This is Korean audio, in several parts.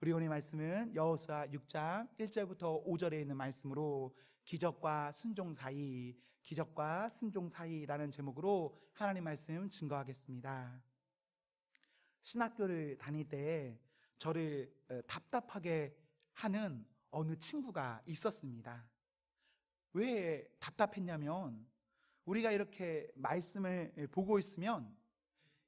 우리 오늘 말씀은 여호수아 6장 1절부터 5절에 있는 말씀으로 기적과 순종 사이, 기적과 순종 사이라는 제목으로 하나님 말씀 증거하겠습니다. 신학교를 다닐 때 저를 답답하게 하는 어느 친구가 있었습니다. 왜 답답했냐면 우리가 이렇게 말씀을 보고 있으면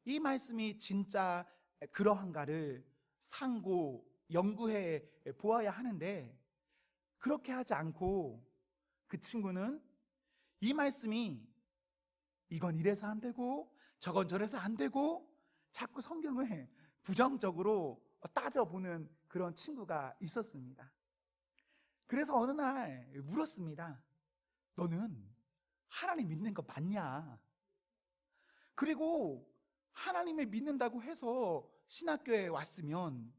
이 말씀이 진짜 그러한가를 상고 연구해 보아야 하는데 그렇게 하지 않고 그 친구는 이 말씀이 이건 이래서 안 되고 저건 저래서 안 되고 자꾸 성경을 부정적으로 따져보는 그런 친구가 있었습니다. 그래서 어느 날 물었습니다. 너는 하나님 믿는 거 맞냐? 그리고 하나님을 믿는다고 해서 신학교에 왔으면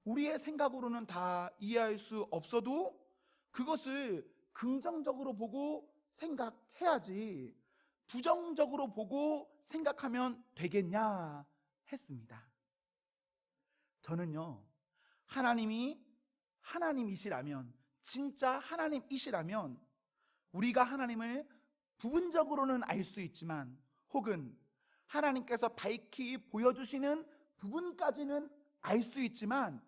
우리의 생각으로는 다 이해할 수 없어도 그것을 긍정적으로 보고 생각해야지 부정적으로 보고 생각하면 되겠냐 했습니다. 저는요, 하나님이 하나님이시라면, 진짜 하나님이시라면 우리가 하나님을 부분적으로는 알 수 있지만 혹은 하나님께서 밝히 보여주시는 부분까지는 알 수 있지만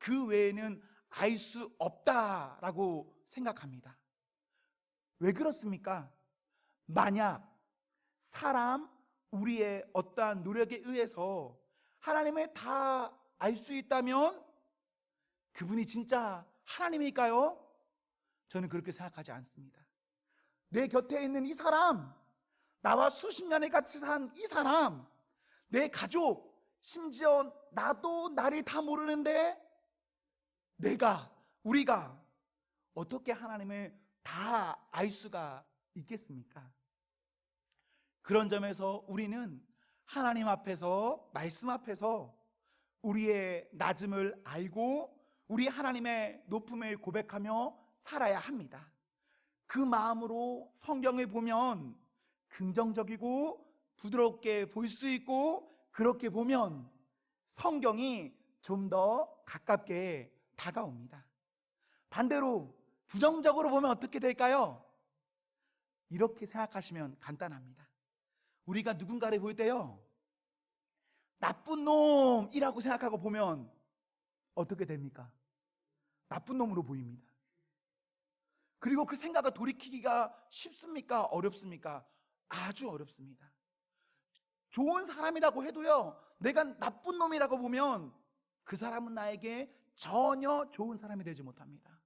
그 외에는 알 수 없다라고 생각합니다. 왜 그렇습니까? 만약 우리의 어떠한 노력에 의해서 하나님을 다 알 수 있다면 그분이 진짜 하나님일까요? 저는 그렇게 생각하지 않습니다. 내 곁에 있는 이 사람, 나와 수십 년을 같이 산 이 사람, 내 가족, 심지어 나도 나를 다 모르는데 우리가 어떻게 하나님을 다 알 수가 있겠습니까? 그런 점에서 우리는 하나님 앞에서, 말씀 앞에서 우리의 낮음을 알고 우리 하나님의 높음을 고백하며 살아야 합니다. 그 마음으로 성경을 보면 긍정적이고 부드럽게 볼 수 있고 그렇게 보면 성경이 좀 더 가깝게 다가옵니다. 반대로 부정적으로 보면 어떻게 될까요? 이렇게 생각하시면 간단합니다. 우리가 누군가를 볼 때요, 나쁜 놈이라고 생각하고 보면 어떻게 됩니까? 나쁜 놈으로 보입니다. 그리고 그 생각을 돌이키기가 쉽습니까? 어렵습니까? 아주 어렵습니다. 좋은 사람이라고 해도요, 내가 나쁜 놈이라고 보면 그 사람은 나에게 전혀 좋은 사람이 되지 못합니다.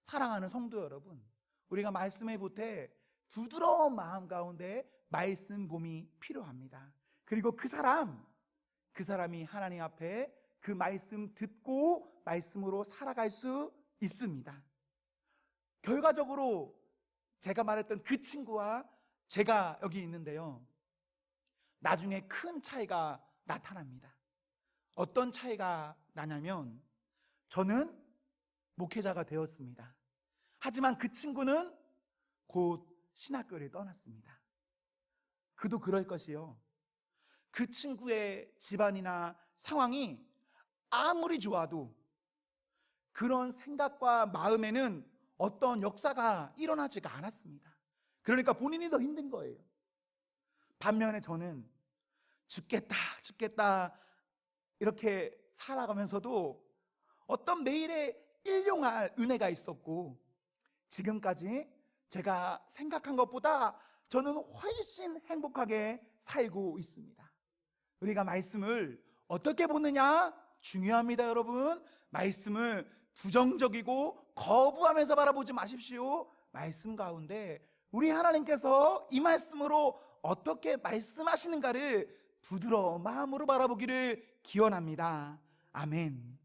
사랑하는 성도 여러분, 우리가 말씀해 볼 때 부드러운 마음 가운데 말씀 봄이 필요합니다. 그리고 그 사람이 하나님 앞에 그 말씀 듣고 말씀으로 살아갈 수 있습니다. 결과적으로 제가 말했던 그 친구와 제가 여기 있는데요, 나중에 큰 차이가 나타납니다. 어떤 차이가 나냐면 저는 목회자가 되었습니다. 하지만 그 친구는 곧 신학교를 떠났습니다. 그도 그럴 것이요, 그 친구의 집안이나 상황이 아무리 좋아도 그런 생각과 마음에는 어떤 역사가 일어나지가 않았습니다. 그러니까 본인이 더 힘든 거예요. 반면에 저는 죽겠다 이렇게 살아가면서도 어떤 매일의 일용할 은혜가 있었고 지금까지 제가 생각한 것보다 저는 훨씬 행복하게 살고 있습니다. 우리가 말씀을 어떻게 보느냐 중요합니다, 여러분. 말씀을 부정적이고 거부하면서 바라보지 마십시오. 말씀 가운데 우리 하나님께서 이 말씀으로 어떻게 말씀하시는가를 부드러운 마음으로 바라보기를 기원합니다. 아멘.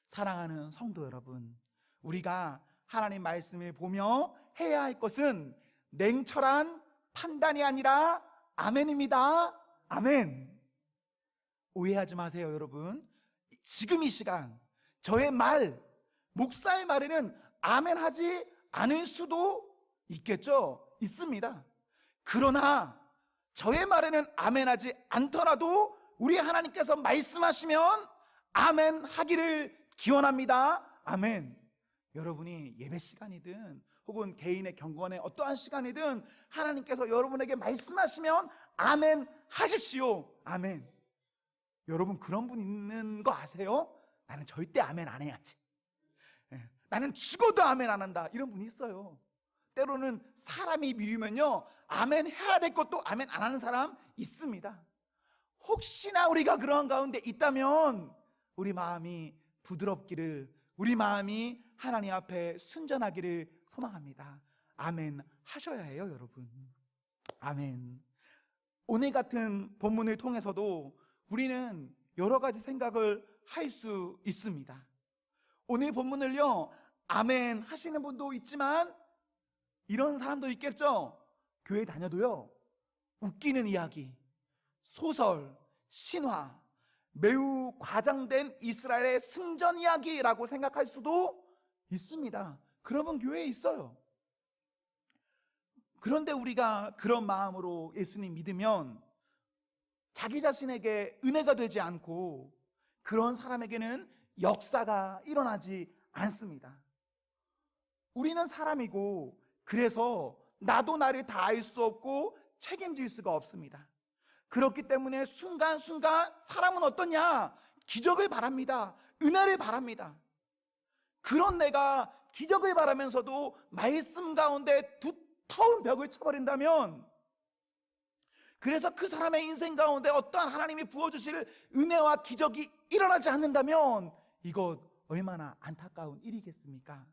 사랑하는 성도 여러분, 우리가 하나님 말씀을 보며 해야 할 것은 냉철한 판단이 아니라 아멘입니다. 아멘. 오해하지 마세요, 여러분. 지금 이 시간 저의 목사의 말에는 아멘하지 않을 수도 있겠죠? 있습니다. 그러나 저의 말에는 아멘하지 않더라도 우리 하나님께서 말씀하시면 아멘하기를 기원합니다. 아멘. 여러분이 예배 시간이든 혹은 개인의 경건의 어떠한 시간이든 하나님께서 여러분에게 말씀하시면 아멘 하십시오. 아멘. 여러분 그런 분 있는 거 아세요? 나는 절대 아멘 안 해야지. 나는 죽어도 아멘 안 한다. 이런 분이 있어요. 때로는 사람이 미우면요, 아멘 해야 될 것도 아멘 안 하는 사람 있습니다. 혹시나 우리가 그러한 가운데 있다면 우리 마음이 부드럽기를, 우리 마음이 하나님 앞에 순전하기를 소망합니다. 아멘 하셔야 해요, 여러분. 아멘. 오늘 같은 본문을 통해서도 우리는 여러 가지 생각을 할 수 있습니다. 오늘 본문을요, 아멘 하시는 분도 있지만 이런 사람도 있겠죠. 교회 다녀도요, 웃기는 이야기, 소설, 신화, 매우 과장된 이스라엘의 승전 이야기라고 생각할 수도 있습니다. 그런 분 교회에 있어요. 그런데 우리가 그런 마음으로 예수님 믿으면 자기 자신에게 은혜가 되지 않고 그런 사람에게는 역사가 일어나지 않습니다. 우리는 사람이고 그래서 나도 나를 다 알 수 없고 책임질 수가 없습니다. 그렇기 때문에 순간순간 사람은 어떠냐? 기적을 바랍니다. 은혜를 바랍니다. 그런 내가 기적을 바라면서도 말씀 가운데 두터운 벽을 쳐버린다면, 그래서 그 사람의 인생 가운데 어떠한 하나님이 부어주실 은혜와 기적이 일어나지 않는다면 이것 얼마나 안타까운 일이겠습니까?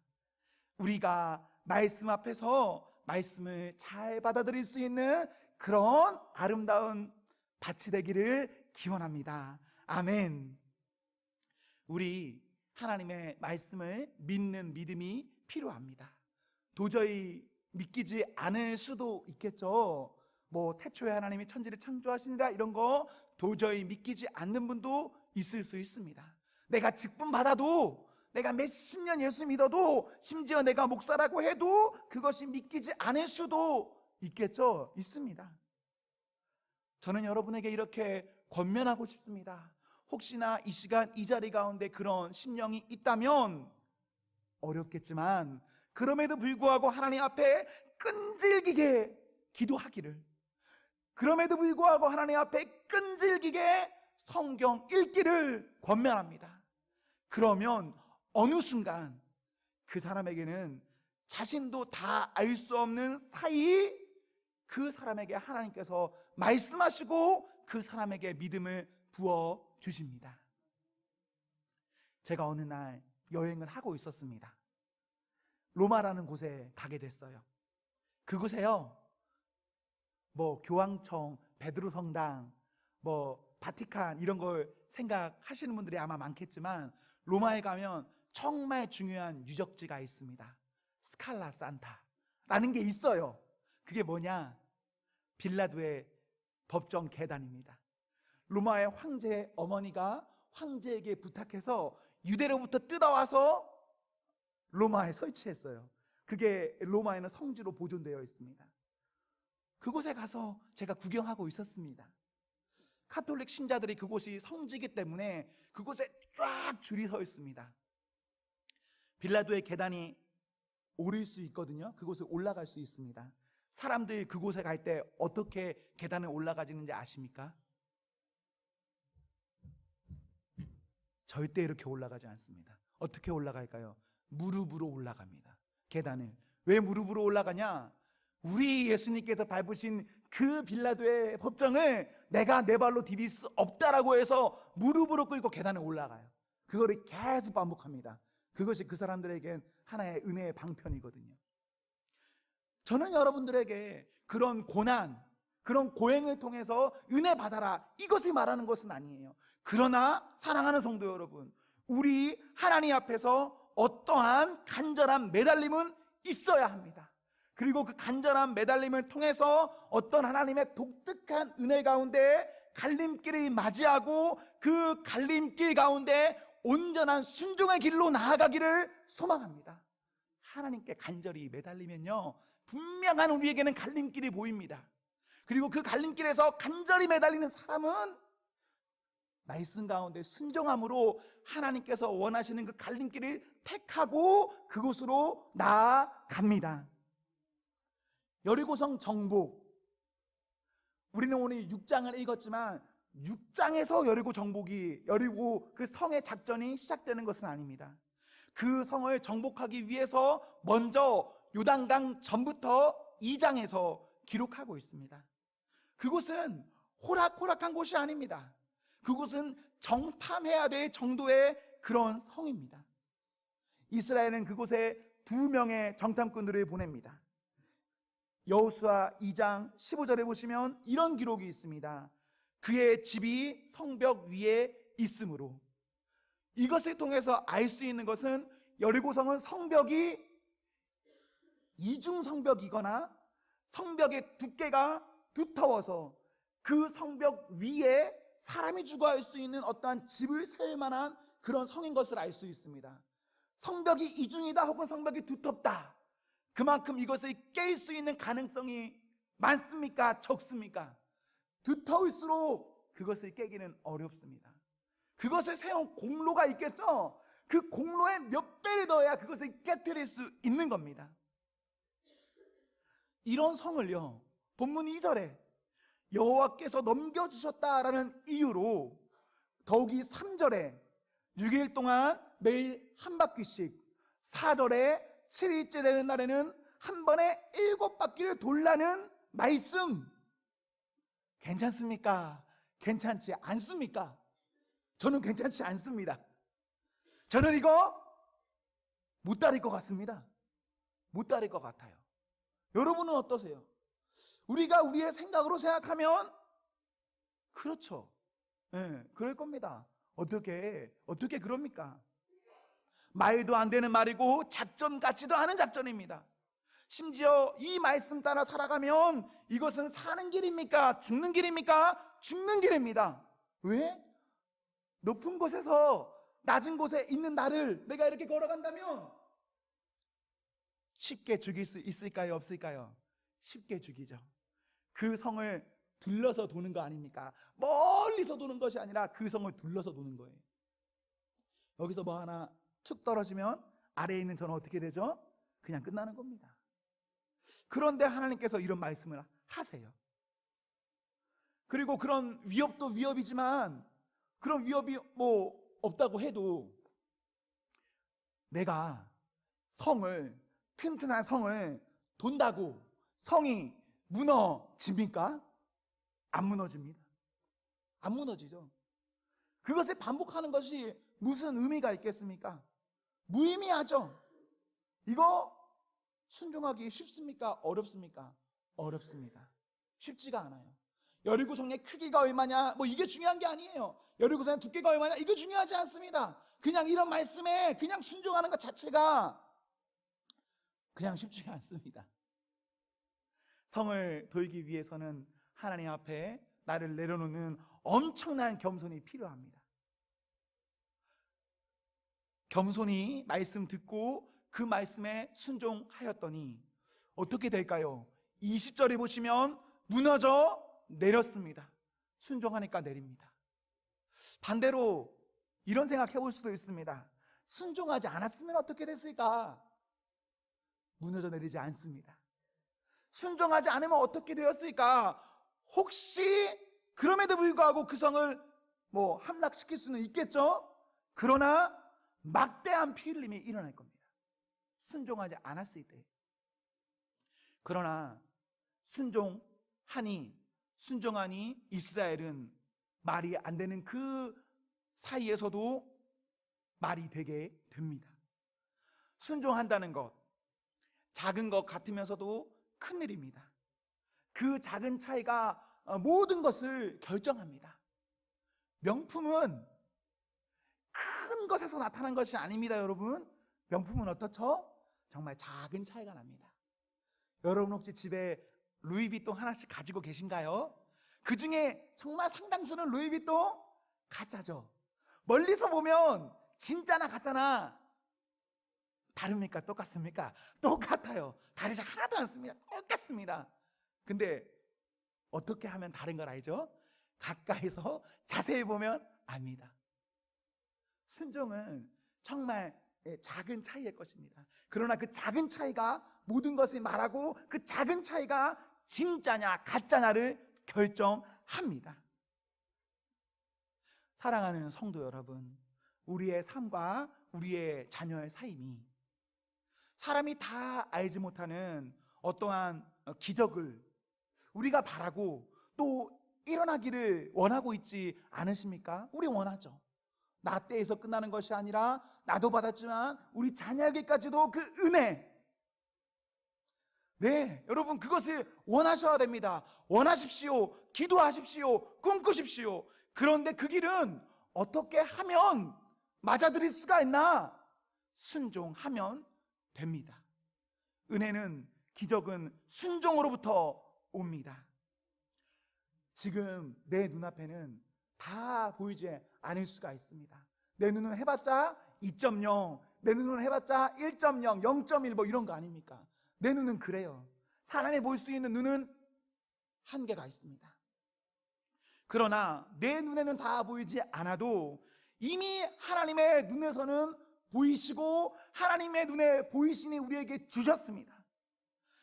우리가 말씀 앞에서 말씀을 잘 받아들일 수 있는 그런 아름다운 밭이 되기를 기원합니다. 아멘. 우리 하나님의 말씀을 믿는 믿음이 필요합니다. 도저히 믿기지 않을 수도 있겠죠. 태초에 하나님이 천지를 창조하시니라 이런 거 도저히 믿기지 않는 분도 있을 수 있습니다. 내가 직분 받아도, 내가 몇십 년 예수 믿어도, 심지어 내가 목사라고 해도 그것이 믿기지 않을 수도 있겠죠. 있습니다. 저는 여러분에게 이렇게 권면하고 싶습니다. 혹시나 이 시간 이 자리 가운데 그런 심령이 있다면, 어렵겠지만 그럼에도 불구하고 하나님 앞에 끈질기게 기도하기를, 그럼에도 불구하고 하나님 앞에 끈질기게 성경 읽기를 권면합니다. 그러면 어느 순간 그 사람에게는 자신도 다 알 수 없는 사이 그 사람에게 하나님께서 말씀하시고 그 사람에게 믿음을 부어 주십니다. 제가 어느 날 여행을 하고 있었습니다. 로마라는 곳에 가게 됐어요. 그곳에요, 교황청, 베드로 성당, 바티칸 이런 걸 생각하시는 분들이 아마 많겠지만, 로마에 가면 정말 중요한 유적지가 있습니다. 스칼라 산타라는 게 있어요. 그게 뭐냐? 빌라도의 법정 계단입니다. 로마의 황제 어머니가 황제에게 부탁해서 유대로부터 뜯어와서 로마에 설치했어요. 그게 로마에는 성지로 보존되어 있습니다. 그곳에 가서 제가 구경하고 있었습니다. 카톨릭 신자들이 그곳이 성지이기 때문에 그곳에 쫙 줄이 서 있습니다. 빌라도의 계단이 오를 수 있거든요. 그곳에 올라갈 수 있습니다. 사람들이 그곳에 갈 때 어떻게 계단을 올라가지는지 아십니까? 절대 이렇게 올라가지 않습니다. 어떻게 올라갈까요? 무릎으로 올라갑니다. 계단을. 왜 무릎으로 올라가냐? 우리 예수님께서 밟으신 그 빌라도의 법정을 내가 내 발로 디딜 수 없다라고 해서 무릎으로 끌고 계단에 올라가요. 그거를 계속 반복합니다. 그것이 그 사람들에겐 하나의 은혜의 방편이거든요. 저는 여러분들에게 그런 고난, 그런 고행을 통해서 은혜 받아라, 이것을 말하는 것은 아니에요. 그러나 사랑하는 성도 여러분, 우리 하나님 앞에서 어떠한 간절한 매달림은 있어야 합니다. 그리고 그 간절한 매달림을 통해서 어떤 하나님의 독특한 은혜 가운데 갈림길을 맞이하고 그 갈림길 가운데 온전한 순종의 길로 나아가기를 소망합니다. 하나님께 간절히 매달리면요, 분명한 우리에게는 갈림길이 보입니다. 그리고 그 갈림길에서 간절히 매달리는 사람은 말씀 가운데 순종함으로 하나님께서 원하시는 그 갈림길을 택하고 그곳으로 나아갑니다. 여리고성 정복, 우리는 오늘 6장을 읽었지만 6장에서 여리고 그 성의 작전이 시작되는 것은 아닙니다. 그 성을 정복하기 위해서 먼저 요단강 전부터 2장에서 기록하고 있습니다. 그곳은 호락호락한 곳이 아닙니다. 그곳은 정탐해야 될 정도의 그런 성입니다. 이스라엘은 그곳에 2명의 정탐꾼들을 보냅니다. 여호수아 2장 15절에 보시면 이런 기록이 있습니다. 그의 집이 성벽 위에 있으므로. 이것을 통해서 알 수 있는 것은 여리고성은 성벽이 이중 성벽이거나 성벽의 두께가 두터워서 그 성벽 위에 사람이 주거할 수 있는 어떠한 집을 세울 만한 그런 성인 것을 알 수 있습니다. 성벽이 이중이다 혹은 성벽이 두텁다, 그만큼 이것을 깰 수 있는 가능성이 많습니까? 적습니까? 두터울수록 그것을 깨기는 어렵습니다. 그것을 세운 공로가 있겠죠? 그 공로에 몇 배를 더해야 그것을 깨뜨릴 수 있는 겁니다. 이런 성을요, 본문 2절에 여호와께서 넘겨주셨다라는 이유로 더욱이 3절에 6일 동안 매일 한 바퀴씩, 4절에 7일째 되는 날에는 한 번에 7바퀴를 돌라는 말씀, 괜찮습니까? 괜찮지 않습니까? 저는 괜찮지 않습니다. 저는 이거 못 따를 것 같습니다. 못 따를 것 같아요. 여러분은 어떠세요? 우리가 우리의 생각으로 생각하면 그렇죠. 네, 그럴 겁니다. 어떻게 그럽니까? 말도 안 되는 말이고 작전 같지도 않은 작전입니다. 심지어 이 말씀 따라 살아가면 이것은 사는 길입니까? 죽는 길입니까? 죽는 길입니다. 왜? 높은 곳에서 낮은 곳에 있는 나를 내가 이렇게 걸어간다면 쉽게 죽일 수 있을까요? 없을까요? 쉽게 죽이죠. 그 성을 둘러서 도는 거 아닙니까? 멀리서 도는 것이 아니라 그 성을 둘러서 도는 거예요. 여기서 뭐 하나 툭 떨어지면 아래에 있는 저는 어떻게 되죠? 그냥 끝나는 겁니다. 그런데 하나님께서 이런 말씀을 하세요. 그리고 그런 위협도 위협이지만 그런 위협이 뭐 없다고 해도 내가 튼튼한 성을 돈다고 성이 무너집니까? 안 무너집니다. 안 무너지죠. 그것을 반복하는 것이 무슨 의미가 있겠습니까? 무의미하죠. 이거 순종하기 쉽습니까? 어렵습니까? 어렵습니다. 쉽지가 않아요. 여리고성의 크기가 얼마냐, 뭐 이게 중요한 게 아니에요. 여리고성의 두께가 얼마냐, 이거 중요하지 않습니다. 그냥 이런 말씀에 그냥 순종하는 것 자체가 그냥 쉽지가 않습니다. 성을 돌기 위해서는 하나님 앞에 나를 내려놓는 엄청난 겸손이 필요합니다. 겸손히 말씀 듣고 그 말씀에 순종하였더니 어떻게 될까요? 20절에 보시면 무너져 내렸습니다. 순종하니까 내립니다. 반대로 이런 생각 해볼 수도 있습니다. 순종하지 않았으면 어떻게 됐을까? 무너져 내리지 않습니다. 순종하지 않으면 어떻게 되었을까? 혹시 그럼에도 불구하고 그 성을 뭐 함락시킬 수는 있겠죠? 그러나 막대한 피 흘림이 일어날 겁니다. 순종하지 않았을 때. 그러나 순종하니 이스라엘은 말이 안 되는 그 사이에서도 말이 되게 됩니다. 순종한다는 것, 작은 것 같으면서도 큰일입니다. 그 작은 차이가 모든 것을 결정합니다. 명품은 큰 것에서 나타난 것이 아닙니다, 여러분. 명품은 어떻죠? 정말 작은 차이가 납니다. 여러분 혹시 집에 루이비통 하나씩 가지고 계신가요? 그 중에 정말 상당수는 루이비통 가짜죠. 멀리서 보면 진짜나 가짜나 다릅니까? 똑같습니까? 똑같아요. 다르지 하나도 않습니다. 똑같습니다. 근데 어떻게 하면 다른 걸 알죠? 가까이서 자세히 보면 압니다. 순종은 정말 작은 차이일 것입니다. 그러나 그 작은 차이가 모든 것을 말하고 그 작은 차이가 진짜냐 가짜냐를 결정합니다. 사랑하는 성도 여러분, 우리의 삶과 우리의 자녀의 삶이 사람이 다 알지 못하는 어떠한 기적을 우리가 바라고 또 일어나기를 원하고 있지 않으십니까? 우리 원하죠. 나 때에서 끝나는 것이 아니라 나도 받았지만 우리 자녀에게까지도 그 은혜, 네, 여러분 그것을 원하셔야 됩니다. 원하십시오. 기도하십시오. 꿈꾸십시오. 그런데 그 길은 어떻게 하면 맞아들일 수가 있나? 순종하면 됩니다. 은혜는, 기적은 순종으로부터 옵니다. 지금 내 눈앞에는 다 보이지 않을 수가 있습니다. 내 눈은 해봤자 2.0, 내 눈은 해봤자 1.0, 0.1 뭐 이런 거 아닙니까? 내 눈은 그래요. 사람이 볼 수 있는 눈은 한계가 있습니다. 그러나 내 눈에는 다 보이지 않아도 이미 하나님의 눈에서는 보이시고 하나님의 눈에 보이시니 우리에게 주셨습니다.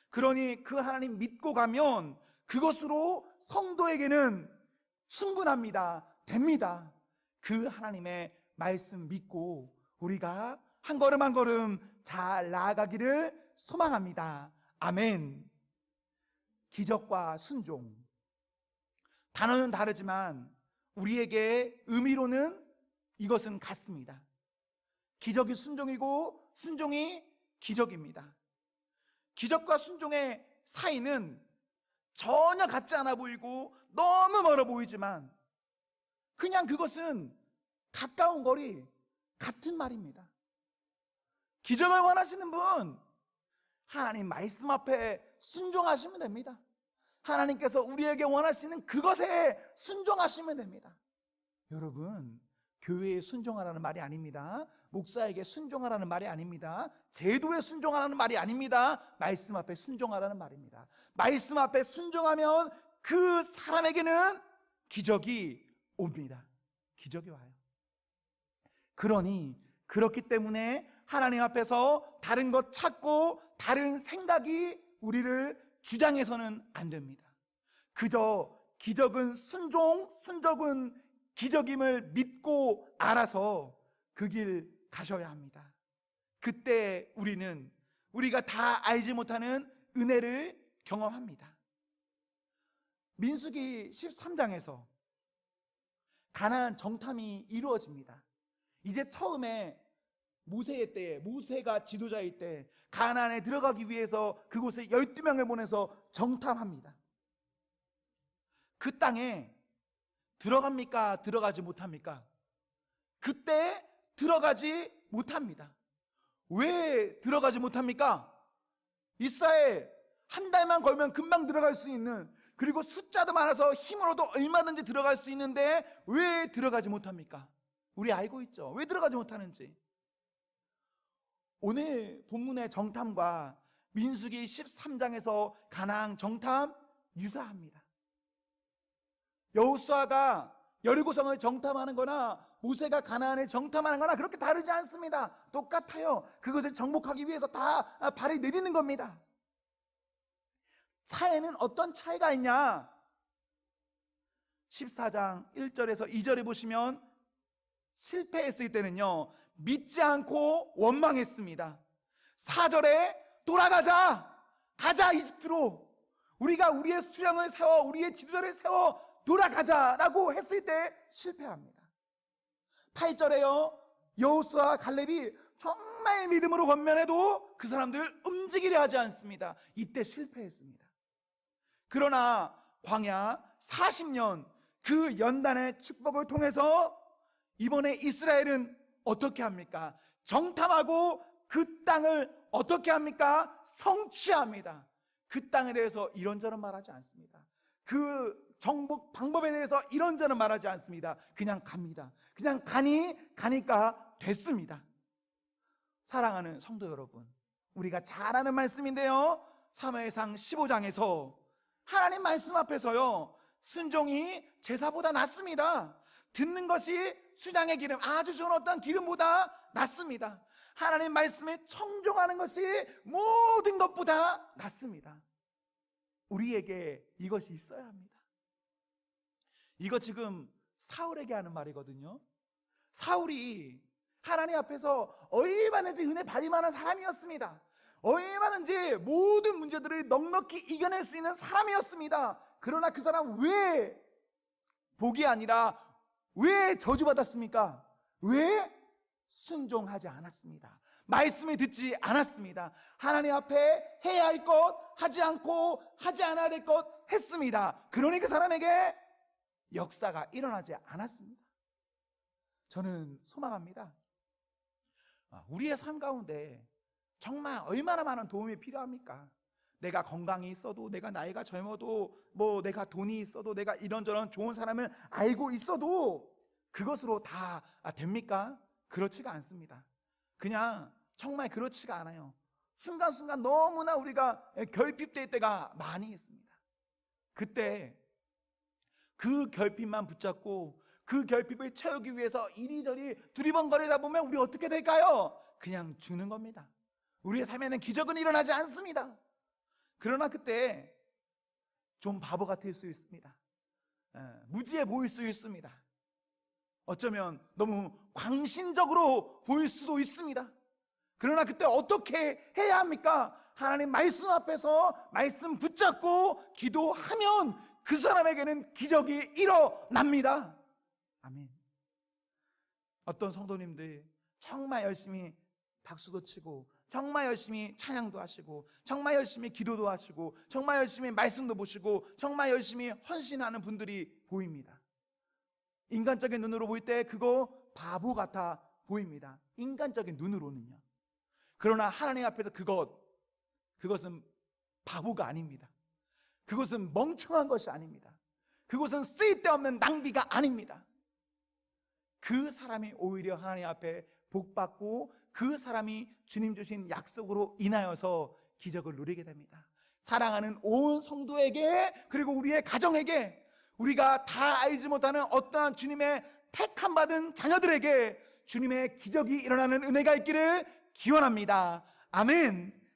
그러니 그 하나님 믿고 가면 그것으로 성도에게는 충분합니다. 됩니다. 그 하나님의 말씀 믿고 우리가 한 걸음 한 걸음 잘 나아가기를 소망합니다. 아멘. 기적과 순종, 단어는 다르지만 우리에게 의미로는 이것은 같습니다. 기적이 순종이고 순종이 기적입니다. 기적과 순종의 사이는 전혀 같지 않아 보이고 너무 멀어 보이지만 그냥 그것은 가까운 거리, 같은 말입니다. 기적을 원하시는 분, 하나님 말씀 앞에 순종하시면 됩니다. 하나님께서 우리에게 원하시는 그것에 순종하시면 됩니다. 여러분, 교회에 순종하라는 말이 아닙니다. 목사에게 순종하라는 말이 아닙니다. 제도에 순종하라는 말이 아닙니다. 말씀 앞에 순종하라는 말입니다. 말씀 앞에 순종하면 그 사람에게는 기적이 옵니다. 기적이 와요. 그러니 그렇기 때문에 하나님 앞에서 다른 것 찾고 다른 생각이 우리를 주장해서는 안 됩니다. 그저 기적은 순종, 순종은 기적임을 믿고 알아서 그 길 가셔야 합니다. 그때 우리는 우리가 다 알지 못하는 은혜를 경험합니다. 민수기 13장에서 가나안 정탐이 이루어집니다. 이제 처음에 모세의 때에, 모세가 지도자일 때 가나안에 들어가기 위해서 그곳에 12명을 보내서 정탐합니다. 그 땅에 들어갑니까? 들어가지 못합니까? 그때 들어가지 못합니다. 왜 들어가지 못합니까? 이스라엘 한 달만 걸면 금방 들어갈 수 있는, 그리고 숫자도 많아서 힘으로도 얼마든지 들어갈 수 있는데 왜 들어가지 못합니까? 우리 알고 있죠? 왜 들어가지 못하는지. 오늘 본문의 정탐과 민수기 13장에서 가나안 정탐 유사합니다. 여호수아가 여리고성을 정탐하는 거나 모세가 가나안을 정탐하는 거나 그렇게 다르지 않습니다. 똑같아요. 그것을 정복하기 위해서 다 발을 내딛는 겁니다. 차이는 어떤 차이가 있냐? 14장 1절에서 2절에 보시면 실패했을 때는요, 믿지 않고 원망했습니다. 4절에 돌아가자, 가자 이집트로, 우리가 우리의 수령을 세워, 우리의 지도자를 세워 돌아가자라고 했을 때 실패합니다. 8절에요, 여호수아 갈렙이 정말 믿음으로 권면해도 그 사람들을 움직이려 하지 않습니다. 이때 실패했습니다. 그러나 광야 40년 그 연단의 축복을 통해서 이번에 이스라엘은 어떻게 합니까? 정탐하고 그 땅을 어떻게 합니까? 성취합니다. 그 땅에 대해서 이런저런 말하지 않습니다. 그 정복 방법에 대해서 이런저런 말하지 않습니다. 그냥 갑니다. 그냥 가니까 됐습니다. 사랑하는 성도 여러분, 우리가 잘 아는 말씀인데요, 사무엘상 15장에서 하나님 말씀 앞에서요, 순종이 제사보다 낫습니다. 듣는 것이 수장의 기름, 아주 좋은 어떤 기름보다 낫습니다. 하나님 말씀에 청종하는 것이 모든 것보다 낫습니다. 우리에게 이것이 있어야 합니다. 이거 지금 사울에게 하는 말이거든요. 사울이 하나님 앞에서 얼마든지 은혜 받을 만한 사람이었습니다. 얼마든지 모든 문제들을 넉넉히 이겨낼 수 있는 사람이었습니다. 그러나 그 사람 왜 복이 아니라 왜 저주받았습니까? 왜 순종하지 않았습니다. 말씀을 듣지 않았습니다. 하나님 앞에 해야 할 것 하지 않고 하지 않아야 될 것 했습니다. 그러니 그 사람에게 역사가 일어나지 않았습니다. 저는 소망합니다. 우리의 삶 가운데 정말 얼마나 많은 도움이 필요합니까? 내가 건강이 있어도, 내가 나이가 젊어도, 내가 돈이 있어도, 내가 이런저런 좋은 사람을 알고 있어도 그것으로 다 됩니까? 그렇지가 않습니다. 그냥 정말 그렇지가 않아요. 순간순간 너무나 우리가 결핍될 때가 많이 있습니다. 그때 그 결핍만 붙잡고 그 결핍을 채우기 위해서 이리저리 두리번거리다 보면 우리 어떻게 될까요? 그냥 죽는 겁니다. 우리의 삶에는 기적은 일어나지 않습니다. 그러나 그때 좀 바보 같을 수 있습니다. 무지해 보일 수 있습니다. 어쩌면 너무 광신적으로 보일 수도 있습니다. 그러나 그때 어떻게 해야 합니까? 하나님 말씀 앞에서 말씀 붙잡고 기도하면 그 사람에게는 기적이 일어납니다. 아멘. 어떤 성도님들 정말 열심히 박수도 치고 정말 열심히 찬양도 하시고 정말 열심히 기도도 하시고 정말 열심히 말씀도 보시고 정말 열심히 헌신하는 분들이 보입니다. 인간적인 눈으로 볼 때 그거 바보 같아 보입니다. 인간적인 눈으로는요. 그러나 하나님 앞에서 그것은 바보가 아닙니다. 그것은 멍청한 것이 아닙니다. 그것은 쓸데없는 낭비가 아닙니다. 그 사람이 오히려 하나님 앞에 복받고 그 사람이 주님 주신 약속으로 인하여서 기적을 누리게 됩니다. 사랑하는 온 성도에게 그리고 우리의 가정에게 우리가 다 알지 못하는 어떠한 주님의 택함 받은 자녀들에게 주님의 기적이 일어나는 은혜가 있기를 기원합니다. 아멘.